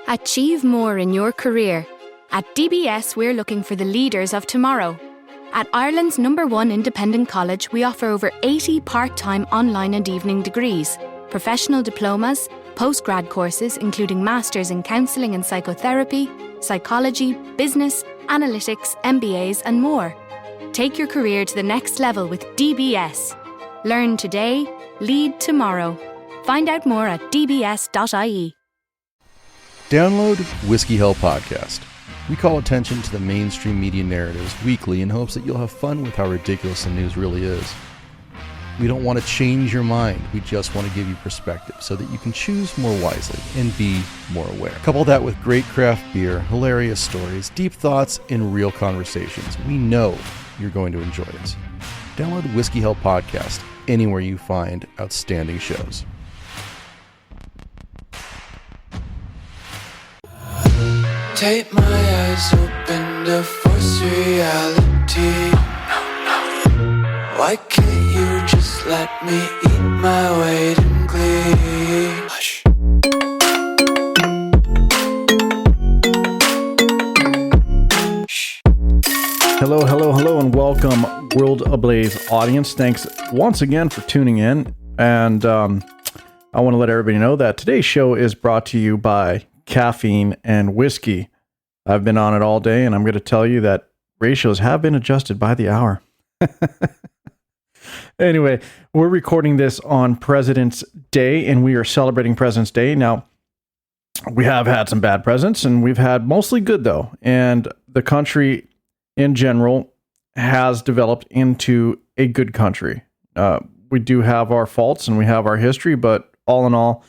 Achieve more in your career. At DBS, we're looking for the leaders of tomorrow. At Ireland's #1 independent college, we offer over 80 part-time online and evening degrees, professional diplomas, postgrad courses including masters in counselling and psychotherapy, psychology, business, analytics, MBAs and more. Take your career to the next level with DBS. Learn today, lead tomorrow. Find out more at dbs.ie. Download Whiskey Hell Podcast. We call attention to the mainstream media narratives weekly in hopes that you'll have fun with how ridiculous the news really is. We don't want to change your mind. We just want to give you perspective so that you can choose more wisely and be more aware. Couple that with great craft beer, hilarious stories, deep thoughts, and real conversations. We know you're going to enjoy it. Download Whiskey Hell Podcast anywhere you find outstanding shows. Take my eyes open to force reality. Why can't you just let me eat my weight in glee? Hush. Hello, and welcome, World Ablaze audience. Thanks once again for tuning in. And I want to let everybody know that today's show is brought to you by caffeine and whiskey. I've been on it all day, and I'm going to tell you that ratios have been adjusted by the hour. Anyway, we're recording this on President's Day, and we are celebrating President's Day. Now, we have had some bad presidents, and we've had mostly good, though. And the country in general has developed into a good country. We do have our faults, and we have our history, but all in all,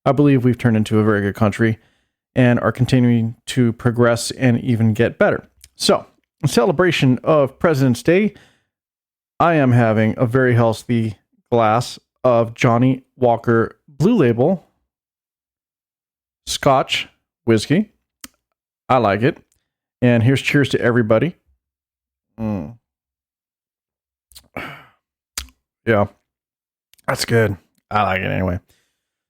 I believe we've turned into a very good country and are continuing to progress and even get better. So, in celebration of President's Day, I am having a very healthy glass of Johnny Walker Blue Label Scotch whiskey. I like it. And here's cheers to everybody. Yeah, that's good. I like it anyway.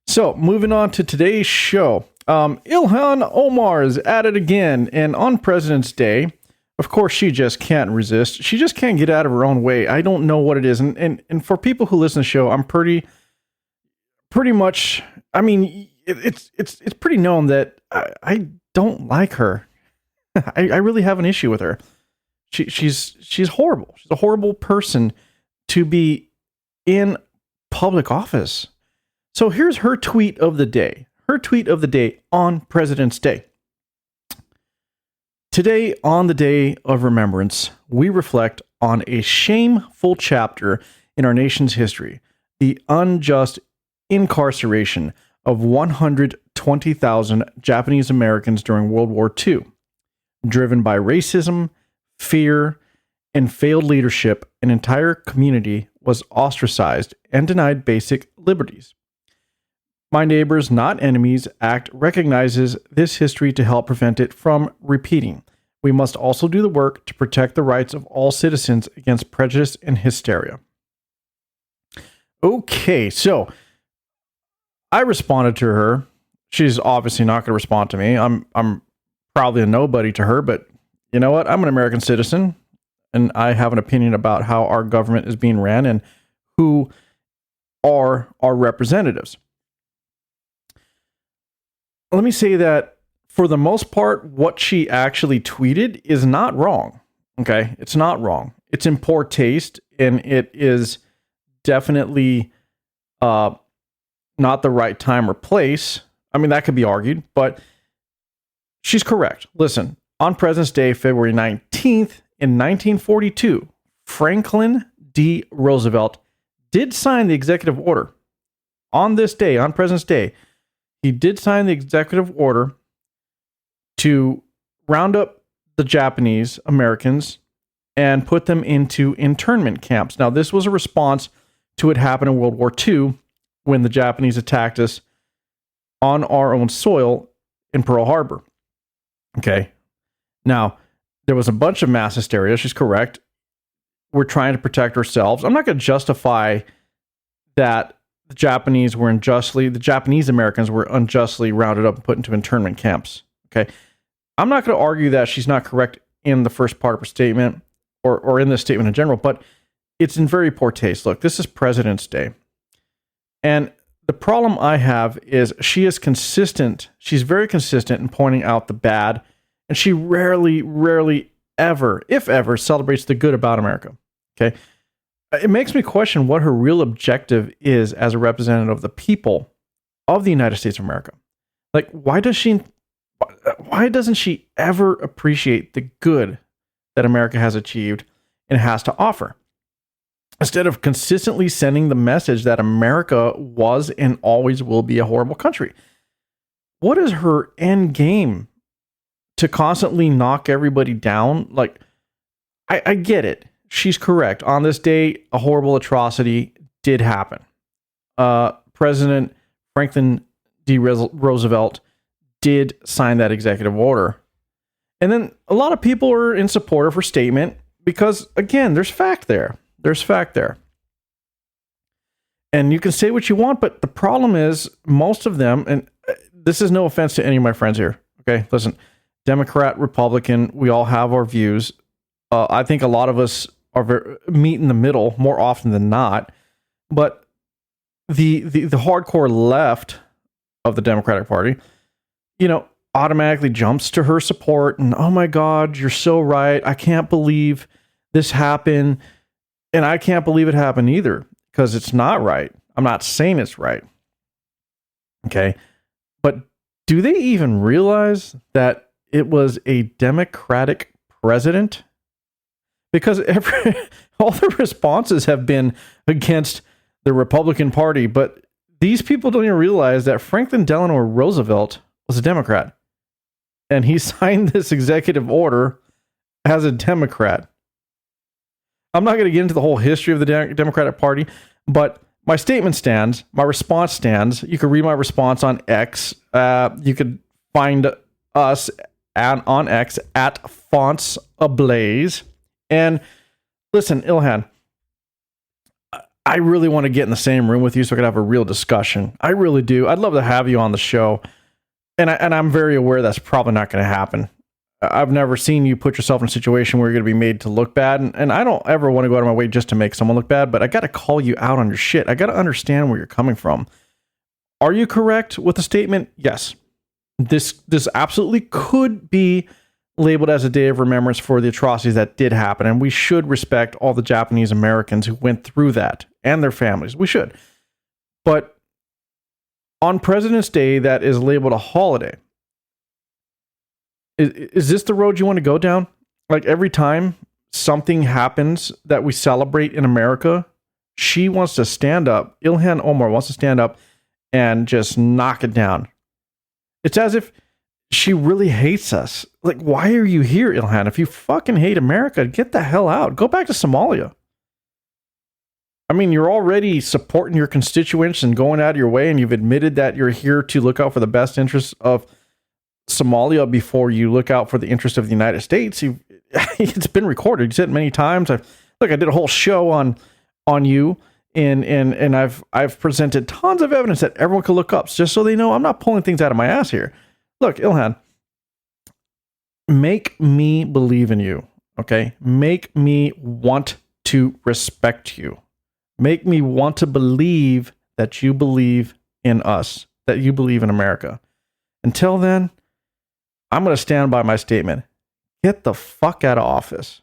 So, moving on to today's show. Ilhan Omar is at it again, and on President's Day, of course, she just can't resist. She just can't get out of her own way. I don't know what it is, and for people who listen to the show, I'm pretty much. I mean, it's pretty known that I don't like her. I really have an issue with her. She's horrible. She's a horrible person to be in public office. So here's her tweet of the day. Her tweet of the day on President's Day. Today, on the day of remembrance, we reflect on a shameful chapter in our nation's history, the unjust incarceration of 120,000 Japanese Americans during World War II. Driven by racism, fear, and failed leadership, an entire community was ostracized and denied basic liberties. My Neighbors, Not Enemies Act recognizes this history to help prevent it from repeating. We must also do the work to protect the rights of all citizens against prejudice and hysteria. Okay, so I responded to her. She's obviously not going to respond to me. I'm probably a nobody to her, but you know what? I'm an American citizen, and I have an opinion about how our government is being ran and who are our representatives. Let me say that for the most part, what she actually tweeted is not wrong. Okay? It's not wrong. It's in poor taste, and it is definitely not the right time or place. I mean, that could be argued, but she's correct. Listen, on President's Day, February 19th, in 1942, Franklin D. Roosevelt did sign the executive order. On this day, on President's Day, he did sign the executive order to round up the Japanese Americans and put them into internment camps. Now, this was a response to what happened in World War II when the Japanese attacked us on our own soil in Pearl Harbor. Okay. Now, there was a bunch of mass hysteria. She's correct. We're trying to protect ourselves. I'm not going to justify that the Japanese Americans were unjustly rounded up and put into internment camps. Okay. I'm not going to argue that she's not correct in the first part of her statement or in this statement in general, but it's in very poor taste. Look, this is President's Day. And the problem I have is she is consistent. She's very consistent in pointing out the bad, and she rarely ever, if ever, celebrates the good about America. Okay. It makes me question what her real objective is as a representative of the people of the United States of America. Like, why doesn't she ever appreciate the good that America has achieved and has to offer? Instead of consistently sending the message that America was and always will be a horrible country. What is her end game? To constantly knock everybody down? Like, I get it. She's correct. On this day, a horrible atrocity did happen. President Franklin D. Roosevelt did sign that executive order. And then a lot of people are in support of her statement because, again, there's fact there. There's fact there. And you can say what you want, but the problem is most of them, and this is no offense to any of my friends here. Okay, listen, Democrat, Republican, we all have our views. I think a lot of us meet in the middle more often than not. But the hardcore left of the Democratic Party, automatically jumps to her support and, oh my God, you're so right. I can't believe this happened. And I can't believe it happened either, because it's not right. I'm not saying it's right. Okay. But do they even realize that it was a Democratic president? Because all the responses have been against the Republican Party, but these people don't even realize that Franklin Delano Roosevelt was a Democrat. And he signed this executive order as a Democrat. I'm not going to get into the whole history of the Democratic Party, but my statement stands. My response stands. You can read my response on X. You could find us on X at Fonts Ablaze. And listen, Ilhan, I really want to get in the same room with you so I could have a real discussion. I really do. I'd love to have you on the show. And I'm very aware that's probably not going to happen. I've never seen you put yourself in a situation where you're going to be made to look bad. And I don't ever want to go out of my way just to make someone look bad, but I got to call you out on your shit. I got to understand where you're coming from. Are you correct with the statement? Yes. This absolutely could be labeled as a day of remembrance for the atrocities that did happen. And we should respect all the Japanese Americans who went through that and their families. We should. But on President's Day, that is labeled a holiday. Is this the road you want to go down? Like, every time something happens that we celebrate in America, she wants to stand up. Ilhan Omar wants to stand up and just knock it down. It's as if she really hates us. Like, why are you here, Ilhan? If you fucking hate America, get the hell out. Go back to Somalia. I mean, you're already supporting your constituents and going out of your way, and you've admitted that you're here to look out for the best interests of Somalia before you look out for the interest of the United States. It's been recorded. You said it many times. I did a whole show on you, and I've presented tons of evidence that everyone can look up, just so they know I'm not pulling things out of my ass here. Look, Ilhan, make me believe in you. Okay, make me want to respect you. Make me want to believe that you believe in us, that you believe in America. Until then, I'm going to stand by my statement. Get the fuck out of office.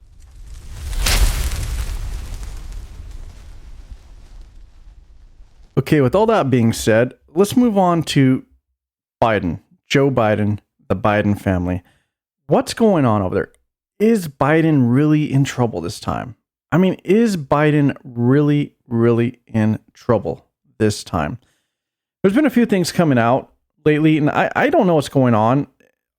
Okay, with all that being said, let's move on to Biden, Joe Biden, the Biden family. What's going on over there? Is Biden really in trouble this time? I mean, is Biden really in trouble this time? There's been a few things coming out lately, and I don't know what's going on.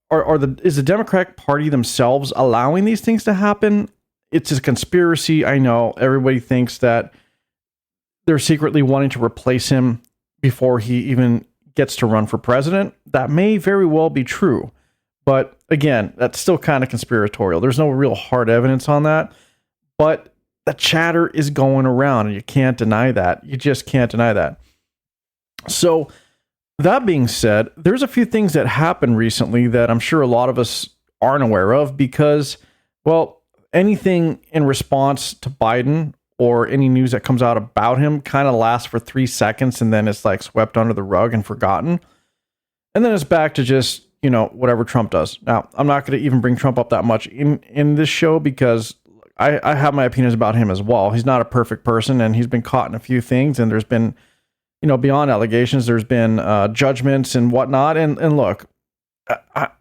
Is the Democratic Party themselves allowing these things to happen? It's a conspiracy. I know everybody thinks that they're secretly wanting to replace him before he even gets to run for president. That may very well be true. But again, that's still kind of conspiratorial. There's no real hard evidence on that. But the chatter is going around, and you can't deny that. You just can't deny that. So that being said, there's a few things that happened recently that I'm sure a lot of us aren't aware of because, well, anything in response to Biden or any news that comes out about him kind of lasts for 3 seconds and then it's like swept under the rug and forgotten. And then it's back to just, whatever Trump does. Now, I'm not going to even bring Trump up that much in this show because I have my opinions about him as well. He's not a perfect person and he's been caught in a few things and there's been, beyond allegations, there's been judgments and whatnot. And look,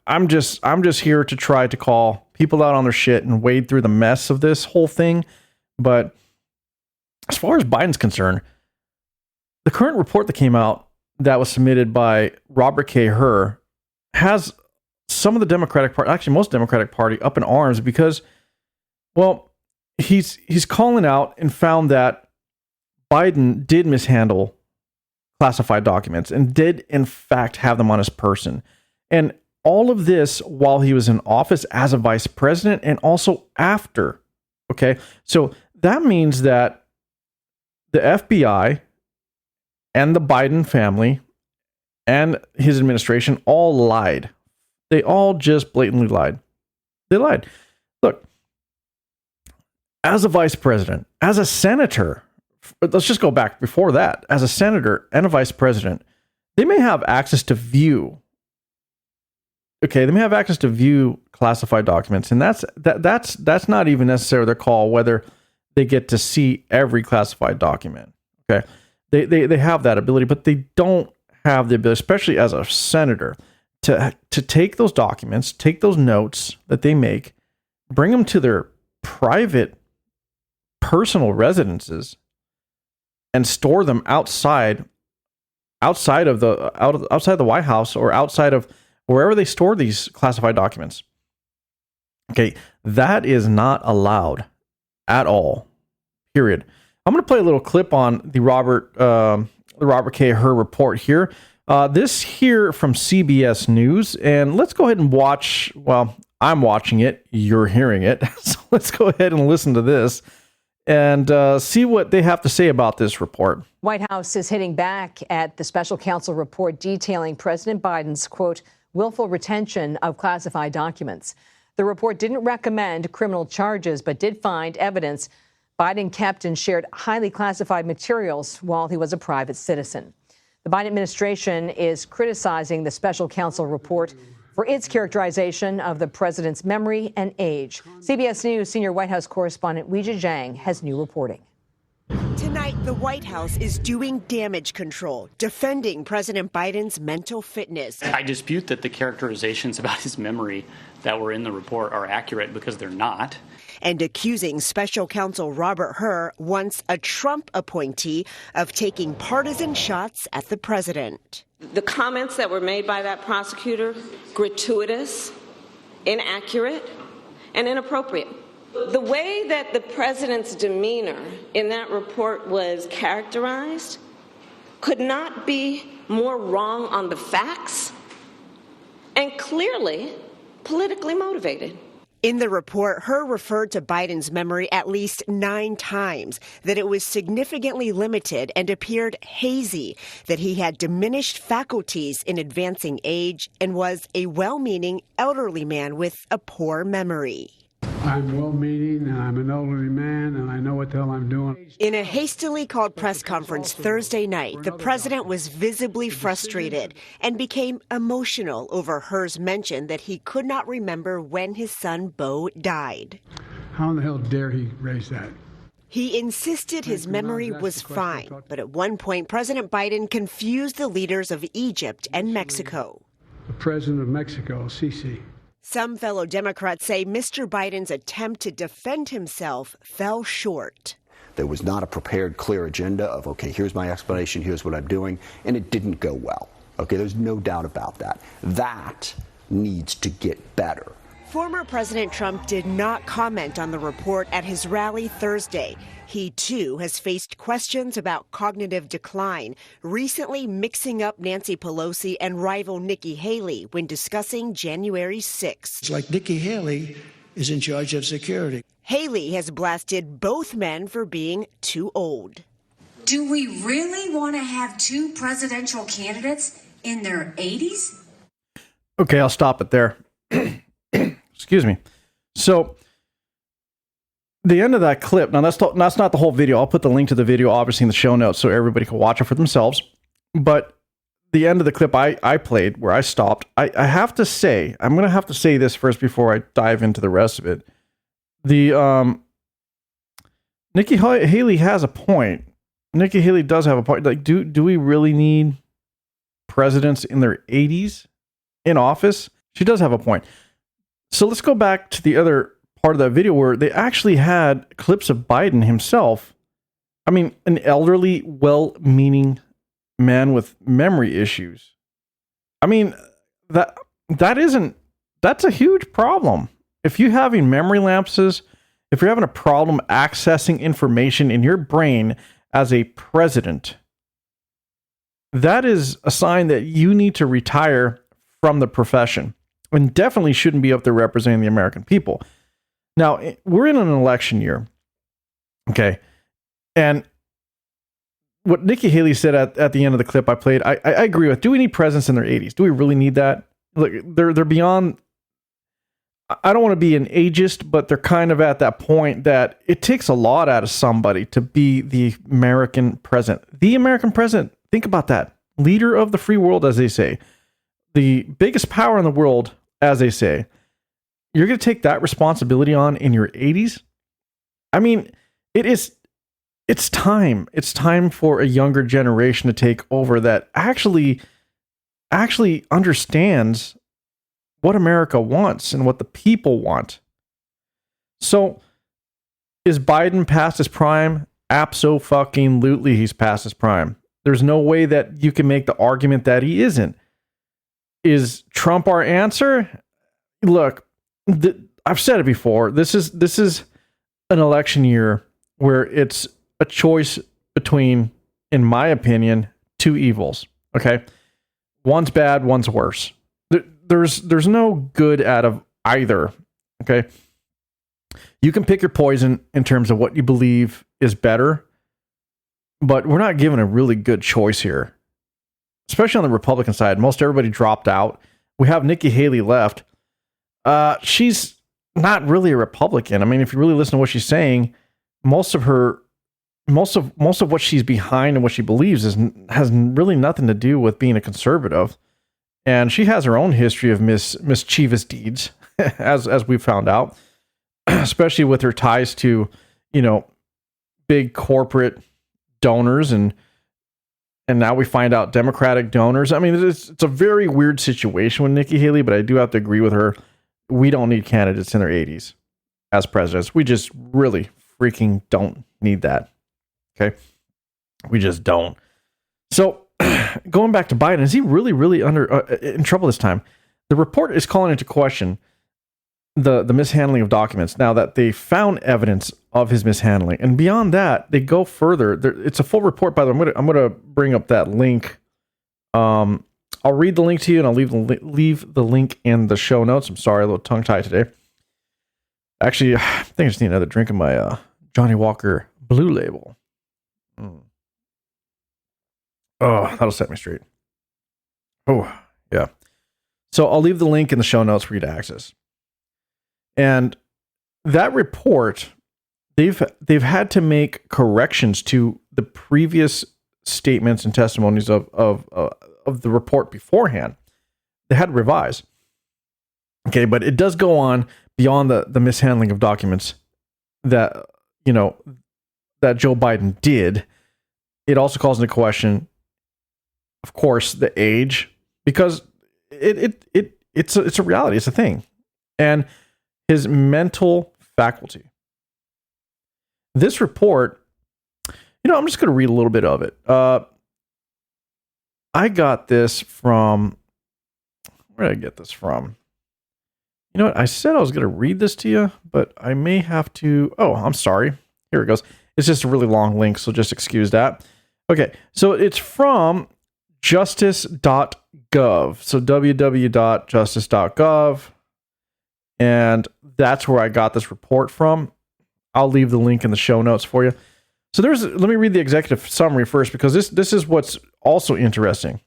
I'm just here to try to call people out on their shit and wade through the mess of this whole thing. But as far as Biden's concerned, the current report that came out that was submitted by Robert K Hur has some of the Democratic Party, actually most Democratic Party, up in arms because, well, he's calling out and found that Biden did mishandle classified documents and did in fact have them on his person. And all of this while he was in office as a vice president and also after. Okay. So that means that the FBI and the Biden family and his administration all lied. They all just blatantly lied. They lied. Look, as a vice president, as a senator, let's just go back before that, as a senator and a vice president, they may have access to view. Okay, they may have access to view classified documents, and that's not even necessarily their call whether they get to see every classified document. Okay, they have that ability, but they don't have the ability, especially as a senator, to take those documents, take those notes that they make, bring them to their private, personal residences, and store them outside of the White House or outside of wherever they store these classified documents. Okay, that is not allowed at all. Period. I'm going to play a little clip on the Robert K Hur report here. This here from CBS News, and let's go ahead and watch. Well, I'm watching it. You're hearing it. So let's go ahead and listen to this and see what they have to say about this report. White House is hitting back at the special counsel report detailing President Biden's, quote, willful retention of classified documents. The report didn't recommend criminal charges, but did find evidence Biden kept and shared highly classified materials while he was a private citizen. The Biden administration is criticizing the special counsel report for its characterization of the president's memory and age. CBS News senior White House correspondent Weijia Zhang has new reporting. Tonight, the White House is doing damage control, defending President Biden's mental fitness. I dispute that the characterizations about his memory that were in the report are accurate because they're not. And accusing special counsel Robert Hur, once a Trump appointee, of taking partisan shots at the president. The comments that were made by that prosecutor, gratuitous, inaccurate, and inappropriate. The way that the president's demeanor in that report was characterized could not be more wrong on the facts and clearly politically motivated. In the report, Hur referred to Biden's memory at least 9 times, that it was significantly limited and appeared hazy, that he had diminished faculties in advancing age and was a well-meaning elderly man with a poor memory. I'm well-meaning, and I'm an elderly man, and I know what the hell I'm doing. In a hastily called press conference Thursday night, the president was visibly frustrated and became emotional over Hur's mention that he could not remember when his son Beau died. How in the hell dare he raise that? He insisted his memory was fine, but at one point, President Biden confused the leaders of Egypt and Mexico. The president of Mexico, Sisi. Some fellow Democrats say Mr. Biden's attempt to defend himself fell short. There was not a prepared, clear agenda of, okay, here's my explanation, here's what I'm doing, and it didn't go well. Okay, there's no doubt about that. That needs to get better. Former President Trump did not comment on the report at his rally Thursday. He, too, has faced questions about cognitive decline, recently mixing up Nancy Pelosi and rival Nikki Haley when discussing January 6th. It's like Nikki Haley is in charge of security. Haley has blasted both men for being too old. Do we really want to have two presidential candidates in their 80s? Okay, I'll stop it there. Excuse me. So, the end of that clip, now that's not the whole video. I'll put the link to the video, obviously, in the show notes so everybody can watch it for themselves. But the end of the clip I played, where I stopped, I have to say, I'm going to have to say this first before I dive into the rest of it. The Nikki Haley has a point. Nikki Haley does have a point. Like, do we really need presidents in their 80s in office? She does have a point. So let's go back to the other part of that video where they actually had clips of Biden himself. I mean, an elderly, well-meaning man with memory issues. I mean, that's a huge problem. If you're having memory lapses, if you're having a problem accessing information in your brain as a president, that is a sign that you need to retire from the profession and definitely shouldn't be up there representing the American people. Now, we're in an election year, okay? And what Nikki Haley said at the end of the clip I played, I agree with. Do we need presidents in their 80s? Do we really need that? Look, they're beyond... I don't want to be an ageist, but they're kind of at that point that it takes a lot out of somebody to be the American president. The American president, think about that. Leader of the free world, as they say. The biggest power in the world, as they say. You're going to take that responsibility on in your 80s? I mean, it's time. It's time for a younger generation to take over that actually understands what America wants and what the people want. So, is Biden past his prime? Abso-fucking-lutely, he's past his prime. There's no way that you can make the argument that he isn't. Is Trump our answer? Look, I've said it before. This is an election year where it's a choice between, in my opinion, two evils. Okay, one's bad, one's worse. There's no good out of either. Okay, you can pick your poison in terms of what you believe is better, but we're not given a really good choice here, especially on the Republican side. Most everybody dropped out. We have Nikki Haley left. She's not really a Republican. I mean, if you really listen to what she's saying, most of what she's behind and what she believes has really nothing to do with being a conservative. And she has her own history of mischievous deeds, as we found out, especially with her ties to, big corporate donors and now we find out Democratic donors. I mean, it's a very weird situation with Nikki Haley, but I do have to agree with her. We don't need candidates in their 80s as presidents. We just really freaking don't need that. Okay? We just don't. So, going back to Biden, is he really in trouble this time? The report is calling into question the mishandling of documents now that they found evidence of his mishandling. And beyond that, they go further. It's a full report, by the way. I'm going to bring up that link. I'll read the link to you, and I'll leave the link in the show notes. I'm sorry, a little tongue-tied today. Actually, I think I just need another drink of my Johnny Walker Blue Label. Oh, that'll set me straight. Oh, yeah. So I'll leave the link in the show notes for you to access. And that report, they've had to make corrections to the previous statements and testimonies of the report beforehand. They had to revise. Okay, but it does go on beyond the mishandling of documents that that Joe Biden did. It also calls into question, of course, the age, because it's a reality. It's a thing. And his mental faculty. This report, I'm just going to read a little bit of it. I got this from, where did I get this from? You know what? I said I was going to read this to you, but I may have to. Oh, I'm sorry. Here it goes. It's just a really long link, so just excuse that. Okay, so it's from justice.gov. So www.justice.gov. And that's where I got this report from. I'll leave the link in the show notes for you. So let me read the executive summary first, because this is what's also interesting.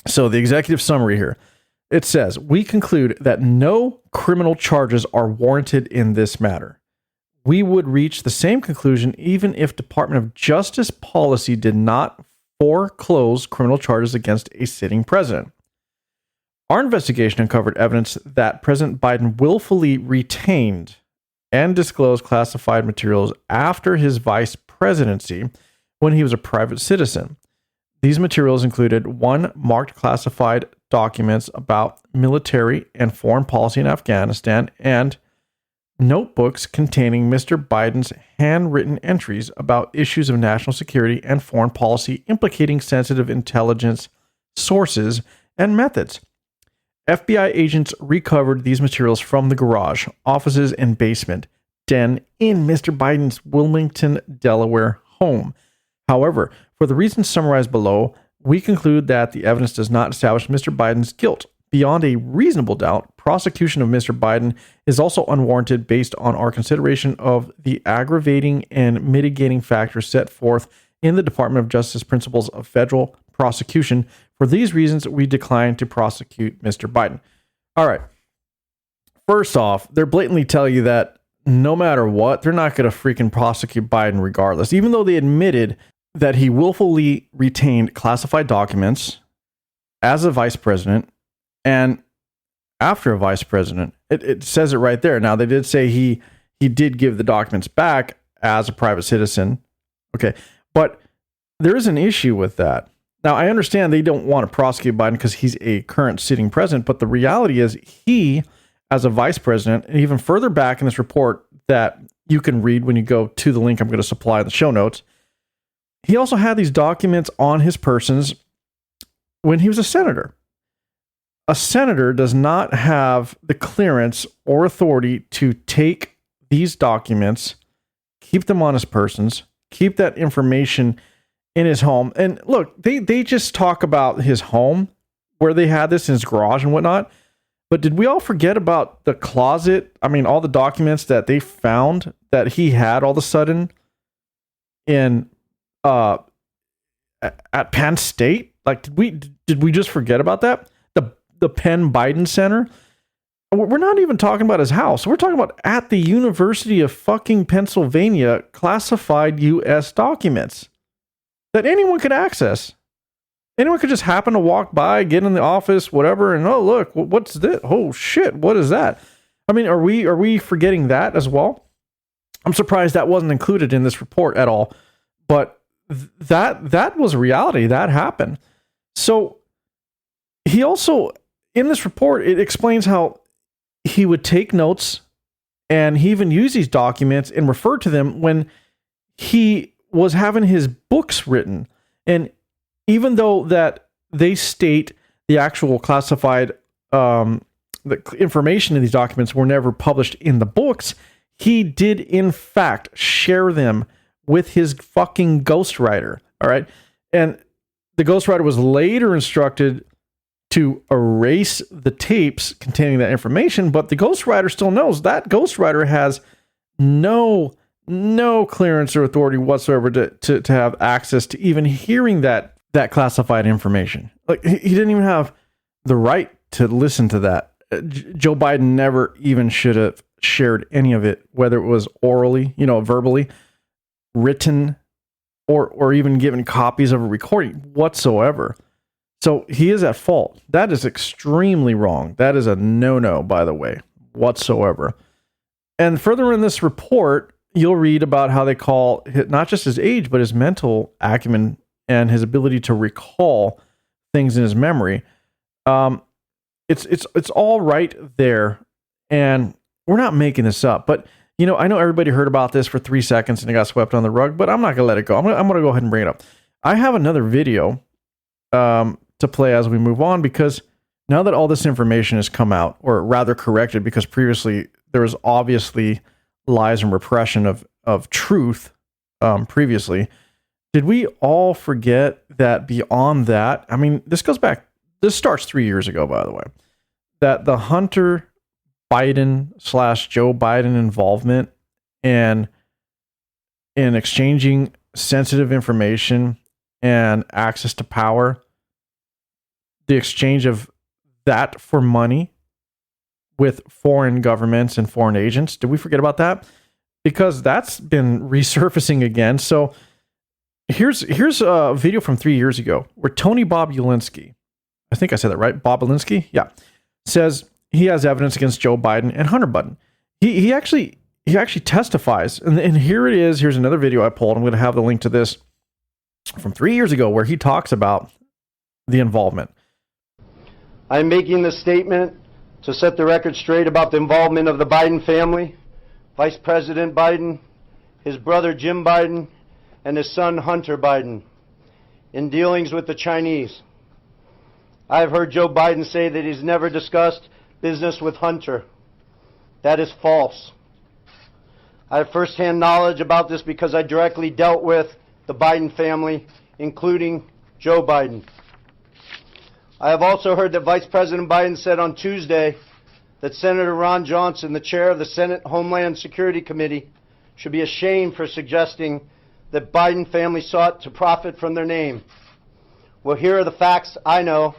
So the executive summary here, it says, we conclude that no criminal charges are warranted in this matter. We would reach the same conclusion even if Department of Justice policy did not foreclose criminal charges against a sitting president. Our investigation uncovered evidence that President Biden willfully retained and disclosed classified materials after his vice presidency when he was a private citizen. These materials included 1, marked classified documents about military and foreign policy in Afghanistan, and notebooks containing Mr. Biden's handwritten entries about issues of national security and foreign policy implicating sensitive intelligence sources and methods. FBI agents recovered these materials from the garage, offices, and basement den in Mr. Biden's Wilmington, Delaware home. However, for the reasons summarized below, we conclude that the evidence does not establish Mr. Biden's guilt. Beyond a reasonable doubt, prosecution of Mr. Biden is also unwarranted based on our consideration of the aggravating and mitigating factors set forth in the Department of Justice Principles of Federal Prosecution. For these reasons, we decline to prosecute Mr. Biden. All right. First off, they're blatantly telling you that no matter what, they're not going to freaking prosecute Biden regardless, even though they admitted that he willfully retained classified documents as a vice president and after a vice president. It says it right there. Now, they did say he did give the documents back as a private citizen. Okay. But there is an issue with that. Now, I understand they don't want to prosecute Biden because he's a current sitting president, but the reality is he, as a vice president, and even further back in this report that you can read when you go to the link I'm going to supply in the show notes, he also had these documents on his persons when he was a senator. A senator does not have the clearance or authority to take these documents, keep them on his persons, keep that information in his home. And look, they just talk about his home, where they had this in his garage and whatnot. But did we all forget about the closet? I mean, all the documents that they found that he had all of a sudden in at Penn State? Like, did we just forget about that? The Penn Biden Center? We're not even talking about his house. We're talking about at the University of fucking Pennsylvania, classified U.S. documents that anyone could access. Anyone could just happen to walk by, get in the office, whatever, and oh, look, what's this? Oh shit, what is that? I mean, are we forgetting that as well? I'm surprised that wasn't included in this report at all. But that was a reality. That happened. So he also, in this report, it explains how he would take notes, and he even used these documents and referred to them when he was having his books written. And even though that they state the actual classified the information in these documents were never published in the books, he did in fact share them with his fucking ghostwriter. All right. And the ghostwriter was later instructed to erase the tapes containing that information, but the ghostwriter still knows that ghostwriter has no clearance or authority whatsoever to have access to even hearing that classified information. Like, he didn't even have the right to listen to that. Joe Biden never even should have shared any of it, whether it was orally, verbally, written, or even given copies of a recording whatsoever. So he is at fault. That is extremely wrong. That is a no-no, by the way, whatsoever. And further in this report, you'll read about how they call not just his age, but his mental acumen and his ability to recall things in his memory. It's all right there, and we're not making this up. But I know everybody heard about this for 3 seconds and it got swept on the rug, but I'm not gonna let it go. I'm gonna go ahead and bring it up. I have another video to play as we move on, because now that all this information has come out, or rather corrected, because previously there was obviously lies and repression of truth previously. Did we all forget that beyond that, I mean, this starts 3 years ago, by the way, that the Hunter Biden / Joe Biden involvement and in exchanging sensitive information and access to power, the exchange of that for money with foreign governments and foreign agents. Did we forget about that? Because that's been resurfacing again. So here's a video from 3 years ago where Tony Bobulinski, I think I said that right, Bobulinski, yeah, says he has evidence against Joe Biden and Hunter Biden. He actually testifies, and here it is. Here's another video I pulled. I'm going to have the link to this from 3 years ago where he talks about the involvement. I'm making this statement to set the record straight about the involvement of the Biden family, Vice President Biden, his brother Jim Biden, and his son Hunter Biden in dealings with the Chinese. I've heard Joe Biden say that he's never discussed business with Hunter. That is false. I have firsthand knowledge about this because I directly dealt with the Biden family, including Joe Biden. I have also heard that Vice President Biden said on Tuesday that Senator Ron Johnson, the chair of the Senate Homeland Security Committee, should be ashamed for suggesting that Biden family sought to profit from their name. Well, here are the facts I know,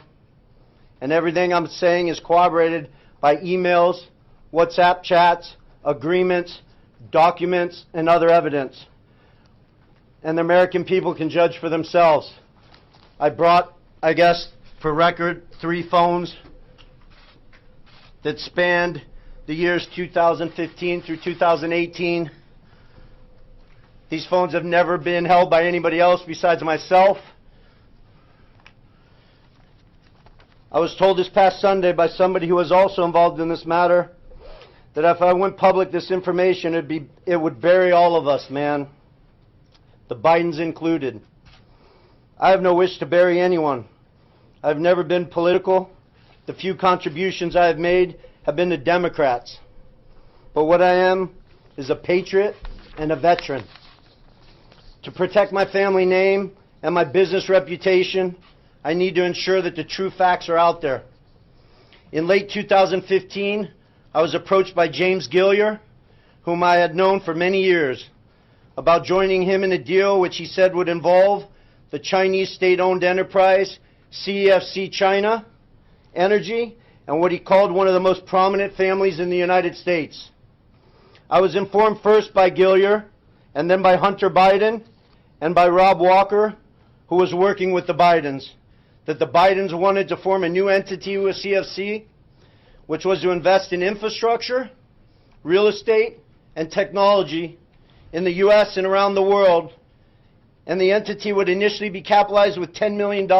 and everything I'm saying is corroborated by emails, WhatsApp chats, agreements, documents, and other evidence. And the American people can judge for themselves. I brought, I guess, for record, 3 phones that spanned the years 2015 through 2018. These phones have never been held by anybody else besides myself. I was told this past Sunday by somebody who was also involved in this matter that if I went public this information, it would bury all of us, man. The Bidens included. I have no wish to bury anyone. I've never been political. The few contributions I have made have been to Democrats. But what I am is a patriot and a veteran. To protect my family name and my business reputation, I need to ensure that the true facts are out there. In late 2015, I was approached by James Gilliar, whom I had known for many years, about joining him in a deal which he said would involve the Chinese state-owned enterprise CEFC China Energy and what he called one of the most prominent families in the United States. I was informed first by Gilliar and then by Hunter Biden and by Rob Walker, who was working with the Bidens, that the Bidens wanted to form a new entity with CFC, which was to invest in infrastructure, real estate, and technology in the U.S. and around the world. And the entity would initially be capitalized with $10 million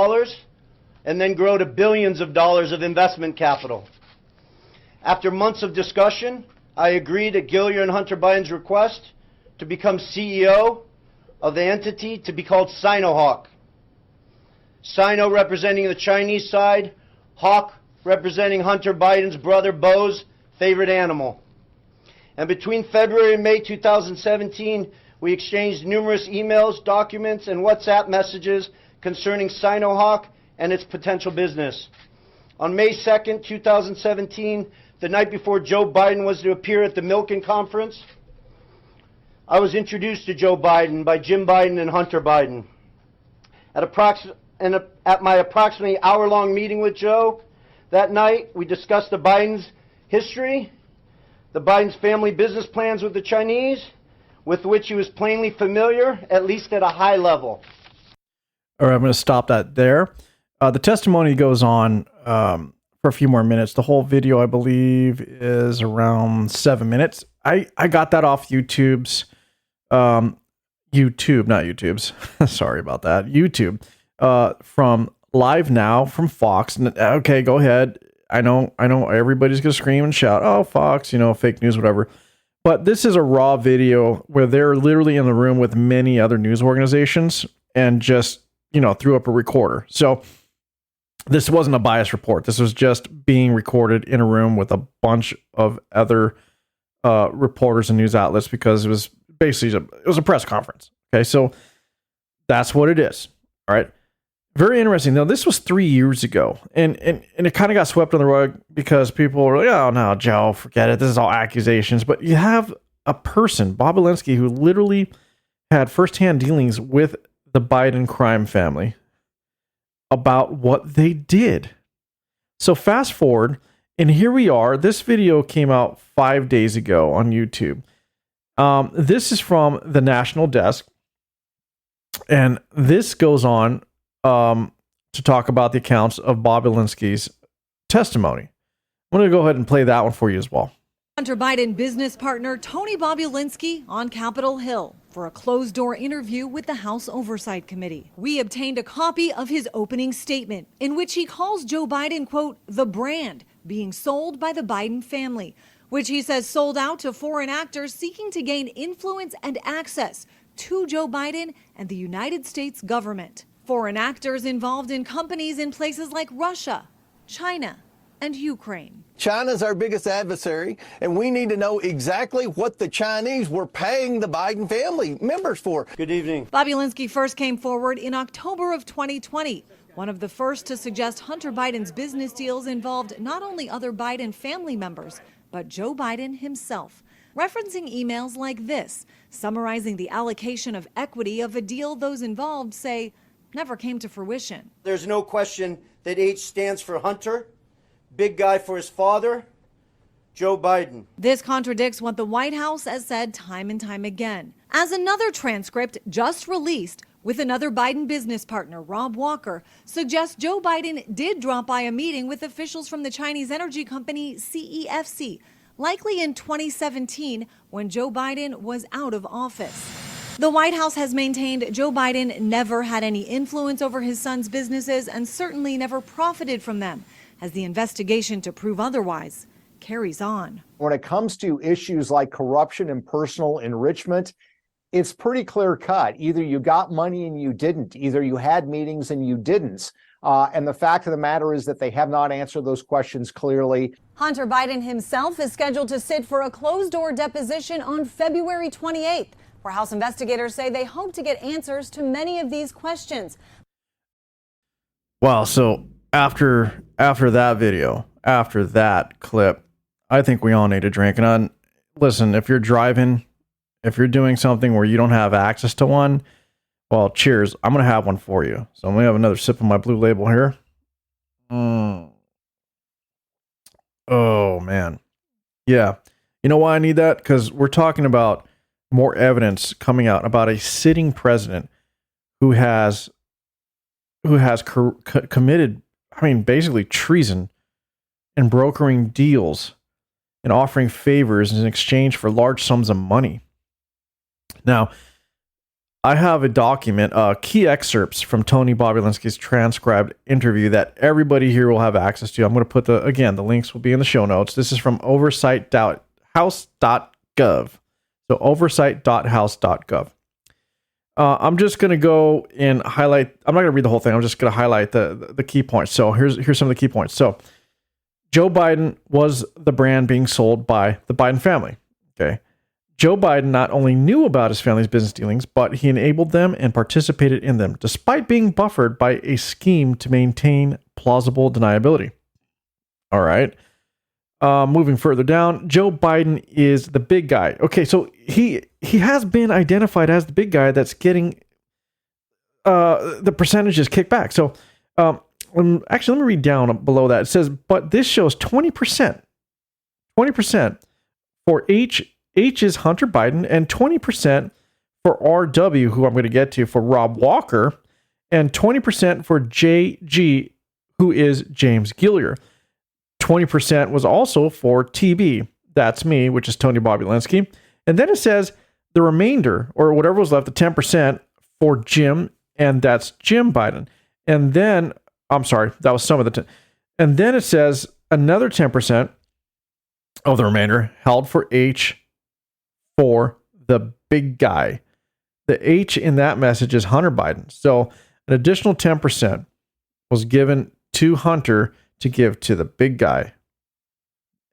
and then grow to billions of dollars of investment capital. After months of discussion, I agreed at Gilliar and Hunter Biden's request to become CEO of the entity to be called Sinohawk. Sino representing the Chinese side, Hawk representing Hunter Biden's brother Bo's favorite animal. And between February and May 2017, we exchanged numerous emails, documents, and WhatsApp messages concerning Sinohawk and its potential business. On May 2nd, 2017, the night before Joe Biden was to appear at the Milken Conference, I was introduced to Joe Biden by Jim Biden and Hunter Biden. At my approximately hour-long meeting with Joe that night, we discussed the Bidens' history, the Bidens' family business plans with the Chinese, with which he was plainly familiar, at least at a high level. All right, I'm going to stop that there. The testimony goes on for a few more minutes. The whole video, I believe, is around 7 minutes. I got that off YouTube's, not YouTube's. Sorry about that. YouTube, from Live Now from Fox. Okay, go ahead. I know everybody's going to scream and shout, oh, Fox, fake news, whatever. But this is a raw video where they're literally in the room with many other news organizations and just, threw up a recorder. So this wasn't a biased report. This was just being recorded in a room with a bunch of other reporters and news outlets because it was basically it was a press conference. Okay, so that's what it is. All right. Very interesting. Now, this was 3 years ago, and it kind of got swept on the rug because people were like, oh, no, Joe, forget it. This is all accusations. But you have a person, Bobulinski, who literally had firsthand dealings with the Biden crime family about what they did. So fast forward, and here we are. This video came out 5 days ago on YouTube. This is from the National Desk, and this goes on to talk about the accounts of Bobulinski's testimony. I'm going to go ahead and play that one for you as well. Hunter Biden business partner Tony Bobulinski on Capitol Hill for a closed-door interview with the House Oversight Committee. We obtained a copy of his opening statement in which he calls Joe Biden, quote, the brand being sold by the Biden family, which he says sold out to foreign actors seeking to gain influence and access to Joe Biden and the United States government. Foreign actors involved in companies in places like Russia, China, and Ukraine. China's our biggest adversary, and we need to know exactly what the Chinese were paying the Biden family members for. Good evening. Bobulinski first came forward in October of 2020, one of the first to suggest Hunter Biden's business deals involved not only other Biden family members, but Joe Biden himself, referencing emails like this, summarizing the allocation of equity of a deal those involved say never came to fruition. There's no question that H stands for Hunter, big guy for his father, Joe Biden. This contradicts what the White House has said time and time again. As another transcript just released with another Biden business partner, Rob Walker, suggests Joe Biden did drop by a meeting with officials from the Chinese energy company CEFC, likely in 2017 when Joe Biden was out of office. The White House has maintained Joe Biden never had any influence over his son's businesses and certainly never profited from them, as the investigation to prove otherwise carries on. When it comes to issues like corruption and personal enrichment, it's pretty clear cut. Either you got money and you didn't. Either you had meetings and you didn't. And the fact of the matter is that they have not answered those questions clearly. Hunter Biden himself is scheduled to sit for a closed-door deposition on February 28th, where House investigators say they hope to get answers to many of these questions. Wow, so after that video, after that clip, I think we all need a drink. And listen, if you're driving, if you're doing something where you don't have access to one, well, cheers. I'm going to have one for you. So I'm going to have another sip of my Blue Label here. Oh, man. Yeah. You know why I need that? Because we're talking about more evidence coming out about a sitting president who has committed, basically treason and brokering deals and offering favors in exchange for large sums of money. Now, I have a document, key excerpts from Tony Bobulinski's transcribed interview that everybody here will have access to. I'm going to put the links will be in the show notes. This is from oversight.house.gov. So oversight.house.gov. I'm just going to go and highlight. I'm not going to read the whole thing. I'm just going to highlight the key points. So here's some of the key points. So Joe Biden was the brand being sold by the Biden family. Okay. Joe Biden not only knew about his family's business dealings, but he enabled them and participated in them, despite being buffered by a scheme to maintain plausible deniability. All right. Moving further down, Joe Biden is the big guy. Okay, so he has been identified as the big guy that's getting the percentages kicked back. So actually, let me read down below that. It says, but this shows 20% for H is Hunter Biden, and 20% for RW, who I'm going to get to, for Rob Walker, and 20% for JG, who is James Gilliar. 20% was also for TB, that's me, which is Tony Bobulinski. And then it says the remainder, or whatever was left, the 10% for Jim, and that's Jim Biden. And then, I'm sorry, that was some of the and then it says another 10% of the remainder held for H, for the big guy. The H in that message is Hunter Biden. So an additional 10% was given to Hunter to give to the big guy.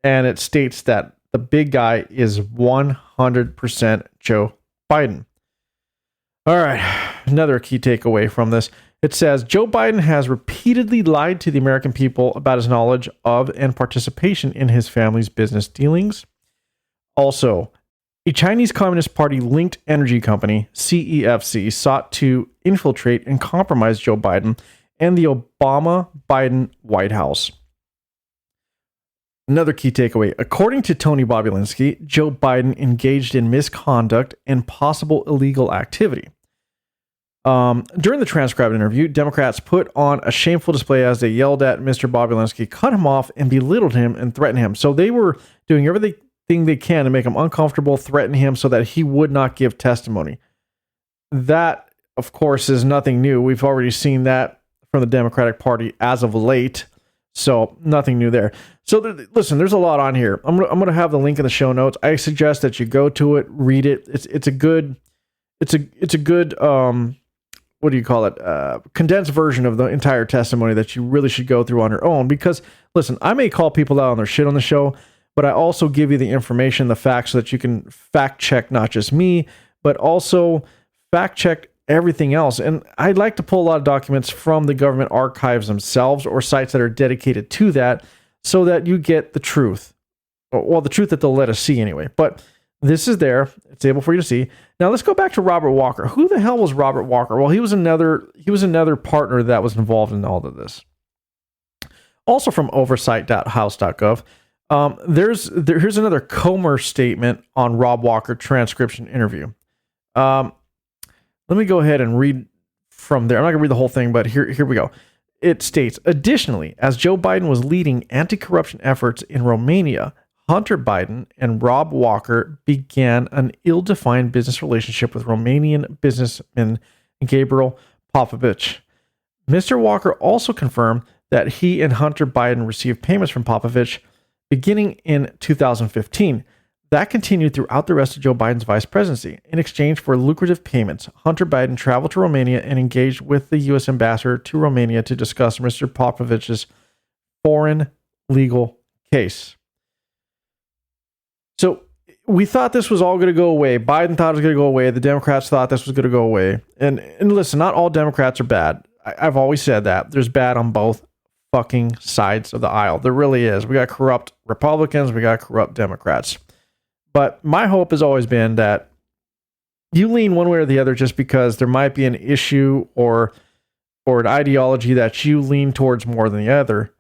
And it states that the big guy is 100% Joe Biden. All right, another key takeaway from this. It says Joe Biden has repeatedly lied to the American people about his knowledge of and participation in his family's business dealings. Also, A Chinese Communist Party linked energy company, CEFC, sought to infiltrate and compromise Joe Biden and the Obama-Biden White House. Another key takeaway. According to Tony Bobulinski, Joe Biden engaged in misconduct and possible illegal activity. During the transcribed interview, Democrats put on a shameful display as they yelled at Mr. Bobulinski, cut him off, and belittled him and threatened him. So they were doing everything they can to make him uncomfortable, threaten him so that he would not give testimony. That, of course, is nothing new. We've already seen that from the Democratic Party as of late. So nothing new there. So listen, there's a lot on here. I'm gonna have the link in the show notes. I suggest that you go to it, read it. It's a good what do you call it? Condensed version of the entire testimony that you really should go through on your own. Because listen, I may call people out on their shit on the show, but I also give you the information, the facts, so that you can fact check not just me, but also fact check everything else. And I'd like to pull a lot of documents from the government archives themselves or sites that are dedicated to that so that you get the truth. Well, the truth that they'll let us see anyway. But this is there. It's able for you to see. Now let's go back to Robert Walker. Who the hell was Robert Walker? Well, he was another partner that was involved in all of this. Also from oversight.house.gov. Here's another Comer statement on Rob Walker Transcription Interview. Let me go ahead and read from there. I'm not going to read the whole thing, but here we go. It states, additionally, as Joe Biden was leading anti-corruption efforts in Romania, Hunter Biden and Rob Walker began an ill-defined business relationship with Romanian businessman Gabriel Popovich. Mr. Walker also confirmed that he and Hunter Biden received payments from Popovich beginning in 2015. That continued throughout the rest of Joe Biden's vice presidency. In exchange for lucrative payments, Hunter Biden traveled to Romania and engaged with the U.S. ambassador to Romania to discuss Mr. Popovich's foreign legal case. So we thought this was all going to go away. Biden thought it was going to go away. The Democrats thought this was going to go away. And listen, not all Democrats are bad. I've always said that. There's bad on both fucking sides of the aisle. There really is. We got corrupt Republicans. We got corrupt Democrats. But my hope has always been that you lean one way or the other just because there might be an issue or an ideology that you lean towards more than the other.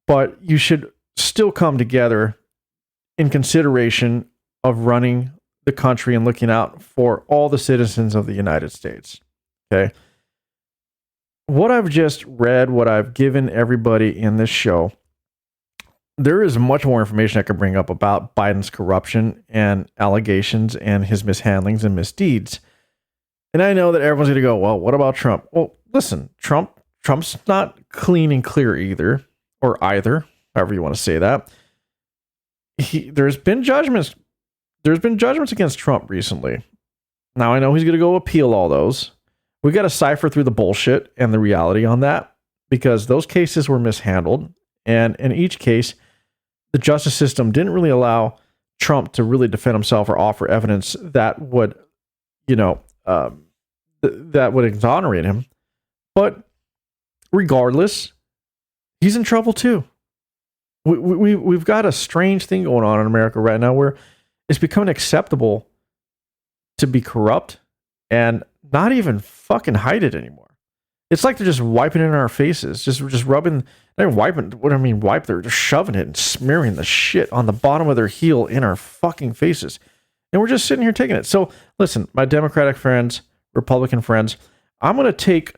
But you should still come together in consideration of running the country and looking out for all the citizens of the United States. Okay. What I've just read, what I've given everybody in this show, there is much more information I could bring up about Biden's corruption and allegations and his mishandlings and misdeeds. And I know that everyone's going to go, well, what about Trump? Well, listen, Trump's not clean and clear either, or either, however you want to say that. There's been judgments against Trump recently. Now I know he's going to go appeal all those. We got to cipher through the bullshit and the reality on that, because those cases were mishandled. And in each case, the justice system didn't really allow Trump to really defend himself or offer evidence that would, that would exonerate him. But regardless, he's in trouble too. We've got a strange thing going on in America right now where it's becoming acceptable to be corrupt and not even fucking hide it anymore. It's like they're just wiping it in our faces, just rubbing, not even wiping, what I mean wipe, they're just shoving it and smearing the shit on the bottom of their heel in our fucking faces. And we're just sitting here taking it. So listen, my Democratic friends, Republican friends, I'm going to take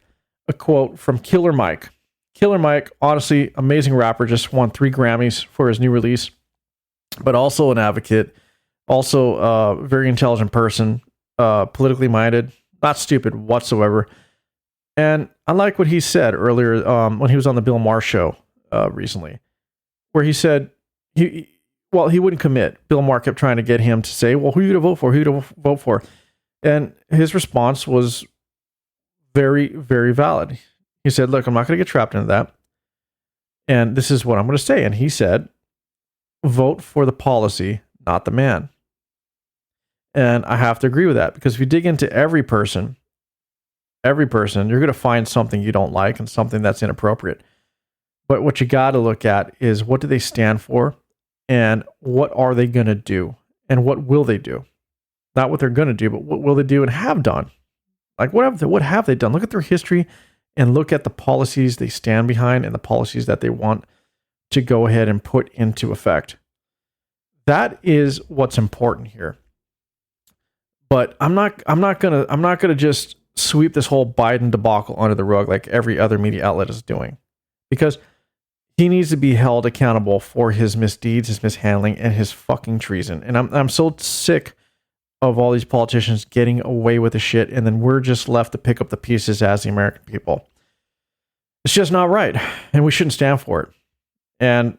a quote from Killer Mike. Killer Mike, honestly, amazing rapper, just won 3 Grammys for his new release, but also an advocate, also a very intelligent person, politically minded, not stupid whatsoever. And I like what he said earlier when he was on the Bill Maher show recently, where he said he wouldn't commit. Bill Maher kept trying to get him to say, well, who are you to vote for? Who are you to vote for? And his response was very, very valid. He said, look, I'm not going to get trapped into that. And this is what I'm going to say. And he said, vote for the policy, not the man. And I have to agree with that, because if you dig into every person, you're going to find something you don't like and something that's inappropriate. But what you got to look at is, what do they stand for? And what are they going to do? And what will they do? Not what they're going to do, but what will they do and have done? Like, what have they done? Look at their history and look at the policies they stand behind and the policies that they want to go ahead and put into effect. That is what's important here. But I'm not gonna just sweep this whole Biden debacle under the rug like every other media outlet is doing, because he needs to be held accountable for his misdeeds, his mishandling, and his fucking treason. And I'm so sick of all these politicians getting away with the shit, and then we're just left to pick up the pieces as the American people. It's just not right, and we shouldn't stand for it. And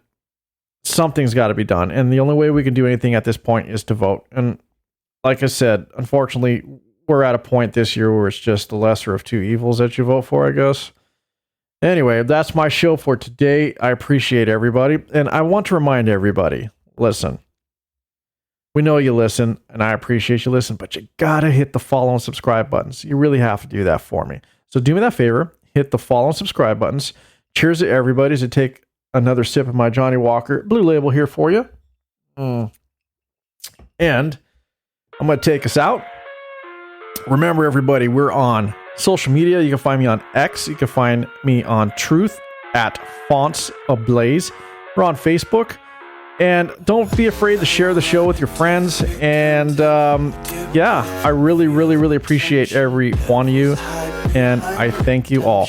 something's got to be done. And the only way we can do anything at this point is to vote. And like I said, unfortunately, we're at a point this year where it's just the lesser of two evils that you vote for, I guess. Anyway, that's my show for today. I appreciate everybody. And I want to remind everybody, listen, we know you listen, and I appreciate you listening, but you got to hit the follow and subscribe buttons. You really have to do that for me. So do me that favor, hit the follow and subscribe buttons. Cheers to everybody as I take another sip of my Johnny Walker Blue Label here for you. And I'm going to take us out. Remember, everybody, we're on social media. You can find me on X. You can find me on Truth at Fonts Ablaze. We're on Facebook. And don't be afraid to share the show with your friends. And I really, really, really appreciate every one of you. And I thank you all.